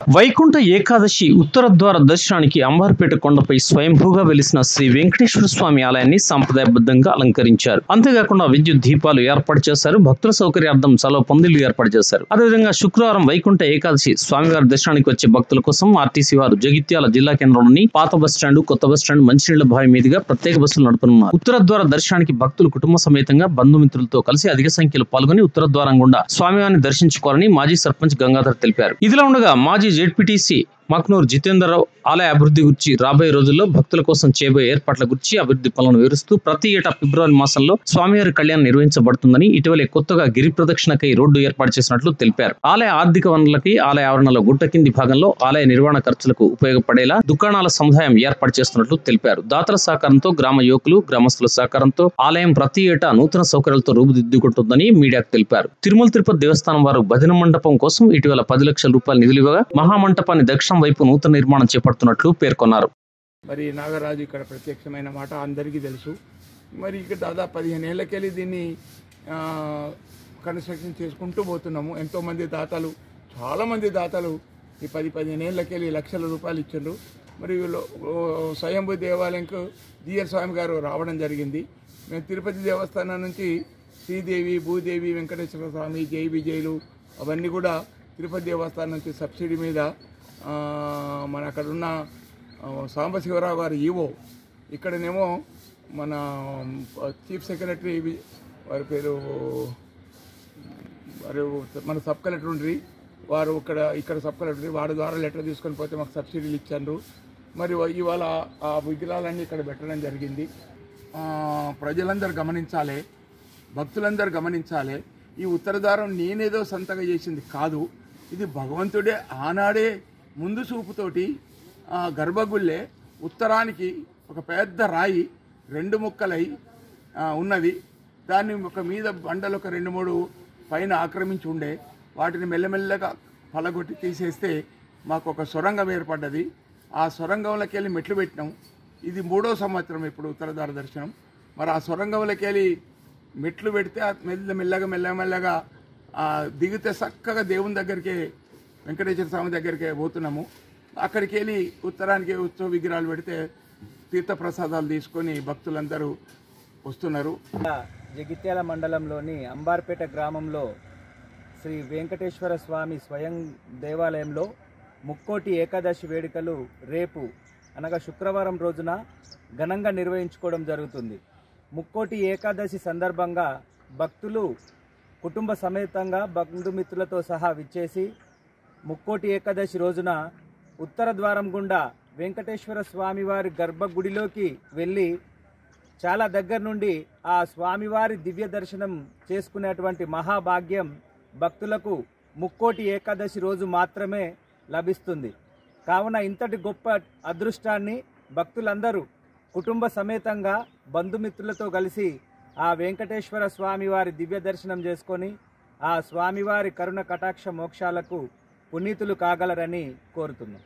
వైకుంఠ ఏకాదశి ఉత్తర ద్వార దర్శనానికి అంబార్పేట కొండపై స్వయంభూగా వెలిసిన శ్రీ వెంకటేశ్వర స్వామి ఆలయాన్ని సంప్రదాయబద్ధంగా అలంకరించారు. అంతేకాకుండా విద్యుత్ దీపాలు ఏర్పాటు చేశారు. భక్తుల సౌకర్యార్థం చాలా పందిళ్లు ఏర్పాటు చేశారు. అదేవిధంగా శుక్రవారం వైకుంఠ ఏకాదశి స్వామివారి దర్శనానికి వచ్చే భక్తుల కోసం ఆర్టీసీ వారు జగిత్యాల జిల్లా కేంద్రంలోని పాత బస్టాండ్, కొత్త బస్టాండ్, మంచినీళ్ల బావి మీదుగా ప్రత్యేక బస్సులు నడుపుతున్నారు. ఉత్తర ద్వార దర్శనానికి భక్తులు కుటుంబ సమేతంగా బంధుమిత్రులతో కలిసి అధిక సంఖ్యలో పాల్గొని ఉత్తర ద్వారం గుండా స్వామివారిని దర్శించుకోవాలని మాజీ సర్పంచ్ గంగాధర్ తెలిపారు. ఇదిలా ఉండగా మాజీ జెడ్పీటీసీ మక్నూర్ జితేంద్రరావు ఆలయ అభివృద్ధి గురించి రాబోయే రోజుల్లో భక్తుల కోసం చేయబోయే ఏర్పాట్ల గురించి అభివృద్ధి పనులను వివరిస్తూ ప్రతి ఏటా ఫిబ్రవరి మాసంలో స్వామివారి కళ్యాణం నిర్వహించబడుతుందని, ఇటీవలే కొత్తగా గిరి ప్రదక్షిణకై రోడ్డు ఏర్పాటు చేసినట్లు తెలిపారు. ఆలయ ఆర్థిక వనరులకి ఆలయ ఆవరణలో గుట్ట కింది భాగంలో ఆలయ నిర్వహణ ఖర్చులకు ఉపయోగపడేలా దుకాణాల సముదాయం ఏర్పాటు చేస్తున్నట్లు తెలిపారు. దాతల సహకారంతో, గ్రామ యువకులు, గ్రామస్తుల సహకారంతో ఆలయం ప్రతి ఏటా నూతన సౌకర్యాలతో రూపుదిద్దుకుంటుందని మీడియాకు తెలిపారు. తిరుమల తిరుపతి దేవస్థానం వారు భజన మండపం కోసం ఇటీవల 10 లక్షల రూపాయలు నిధులు ఇవ్వగా మహామంటపాన్ని దక్షిణం వైపు నూతన నిర్మాణం చేపడుతున్నట్లు పేర్కొన్నారు. మరి నాగరాజు ఇక్కడ ప్రత్యక్షమైన మాట అందరికీ తెలుసు. మరి ఇక్కడ దాదాపు 15 ఏళ్లకెళ్ళి దీన్ని కన్స్ట్రక్షన్ చేసుకుంటూ పోతున్నాము. ఎంతోమంది దాతలు, చాలామంది దాతలు ఈ 10-15 ఏళ్లకెళ్ళి లక్షల రూపాయలు ఇచ్చిండ్రు. మరి స్వయంభూ దేవాలయంకు జిఆర్ స్వామి గారు రావడం జరిగింది. మేము తిరుపతి దేవస్థానం నుంచి శ్రీదేవి, భూదేవి, వెంకటేశ్వర స్వామి, జై విజయులు అవన్నీ కూడా తిరుపతి దేవస్థానం నుంచి సబ్సిడీ మీద మన అక్కడున్న సాంబశివరావు గారు ఈవో, ఇక్కడనేమో మన చీఫ్ సెక్రటరీ వారి పేరు వారు మన సబ్ కలెక్టర్ ఉండ్రి వారు ఇక్కడ సబ్ కలెక్టర్ వారి ద్వారా లెటర్ తీసుకొని పోతే మాకు సబ్సిడీలు ఇచ్చారు. మరి ఇవాళ ఆ విగ్రహాలన్నీ ఇక్కడ పెట్టడం జరిగింది. ప్రజలందరూ గమనించాలి, భక్తులందరూ గమనించాలి. ఈ ఉత్తరద్వారం నేనేదో సంతగా చేసింది కాదు. ఇది భగవంతుడే ఆనాడే ముందు చూపుతోటి గర్భగుళ్ళే ఉత్తరానికి ఒక పెద్ద రాయి 2 ముక్కలై ఉన్నది. దాన్ని ఒక మీద బండలు ఒక 2-3 పైన ఆక్రమించి ఉండే వాటిని మెల్లమెల్లగా పలగొట్టి తీసేస్తే మాకు ఒక సొరంగం ఏర్పడ్డది. ఆ సొరంగంలోకి వెళ్ళి మెట్లు పెట్టినాం. ఇది 3వ సంవత్సరం ఇప్పుడు ఉత్తరద్వార దర్శనం. మరి ఆ సొరంగంలోకి వెళ్ళి మెట్లు పెడితే మెల్లగా దిగితే చక్కగా దేవుని దగ్గరికి, వెంకటేశ్వర స్వామి దగ్గరికే పోతున్నాము. అక్కడికి వెళ్ళి ఉత్తరానికి ఉత్సవ విగ్రహాలు పెడితే తీర్థప్రసాదాలు తీసుకొని భక్తులందరూ వస్తున్నారు. జగిత్యాల మండలంలోని అంబార్పేట గ్రామంలో శ్రీ వెంకటేశ్వర స్వామి స్వయం దేవాలయంలో ముక్కోటి ఏకాదశి వేడుకలు రేపు అనగా శుక్రవారం రోజున ఘనంగా నిర్వహించుకోవడం జరుగుతుంది. ముక్కోటి ఏకాదశి సందర్భంగా భక్తులు కుటుంబ సమేతంగా బంధుమిత్రులతో సహా విచ్చేసి ముక్కోటి ఏకాదశి రోజున ఉత్తర ద్వారం గుండా వెంకటేశ్వర స్వామివారి గర్భగుడిలోకి వెళ్ళి చాలా దగ్గర నుండి ఆ స్వామివారి దివ్య దర్శనం చేసుకునేటువంటి మహాభాగ్యం భక్తులకు ముక్కోటి ఏకాదశి రోజు మాత్రమే లభిస్తుంది. కావున ఇంతటి గొప్ప అదృష్టాన్ని భక్తులందరూ కుటుంబ సమేతంగా బంధుమిత్రులతో కలిసి ఆ వెంకటేశ్వర స్వామివారి దివ్య దర్శనం చేసుకొని ఆ స్వామివారి కరుణ కటాక్ష మోక్షాలకు పునీతులు కాగలరని కోరుతున్నాం.